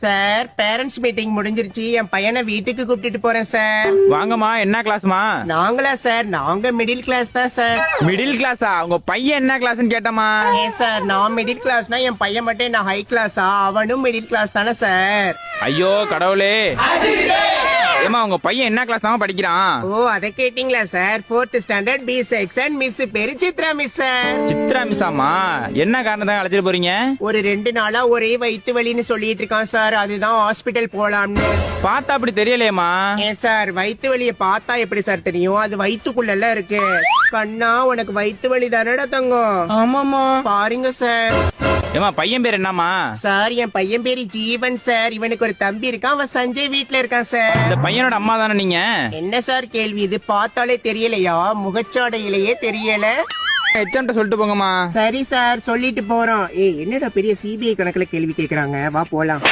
Sir parents meeting முடிஞ்சிருச்சு, என் பையனை வீட்டுக்கு கூப்பிட்டுட்டு போறேன் சார். வாங்கம்மா, என்ன கிளாஸ்மா? நாங்களா சார்? நாங்க மிடில் கிளாஸ் தான் சார். மிடில் கிளாஸா? உங்க பையன் என்ன கிளாஸ்னு கேட்டமா? ஏன் சார், நான் மிடில் கிளாஸ்னா என் பையன் மட்டும் என்ன ஹை கிளாஸா? அவனும் மிடில் கிளாஸ் தானே சார். ஐயோ கடவுளே. ஏமா உங்க பையன் என்ன கிளாஸ் தான் படிக்கிறான்? ஓ, அதை கேட்டீங்களா sir? 4th standard B section. Miss பேரு சித்ரா மிஸ் சார். சித்ரா மிஸ்ஸாமா? என்ன காரணத்தான் அழைச்சிட்டு போறீங்க? ஒரு 2 நாளா ஒரே வயித்து வலின்னு சொல்லிட்டு இருக்கான் சார், அதுதான் ஹாஸ்பிட்டல் போலாம்னு. பார்த்தா அப்படி தெரியலையேமா. ஏன் சார், வயித்து வலிய பார்த்தா எப்படி சார் தெரியும்? அது வயித்துக்குள்ள இருக்கு. கண்ணா, உனக்கு வயித்து வலி தானடா தங்கம்? ஆமாமா. பாருங்க சார். ஏமா பையன் பேர் என்னமா? சார், என் பையன் பேரு ஜீவன் சார். இவனுக்கு ஒரு தம்பி இருக்கான், அவன் சஞ்சய் வீட்ல இருக்கான் சார். இந்த பையனோட அம்மா தானே நீங்க? என்ன சார் கேள்வி இது? பார்த்தாலே தெரியலையா? முகச்சாடையிலேயே தெரியல. எச்எம்ட்ட சொல்லிட்டு போங்கம்மா. சரி சார், சொல்லிட்டு போறோம். என்னடா பெரிய சிபிஐ கணக்குல கேள்வி கேக்குறாங்க, வா போலாம்.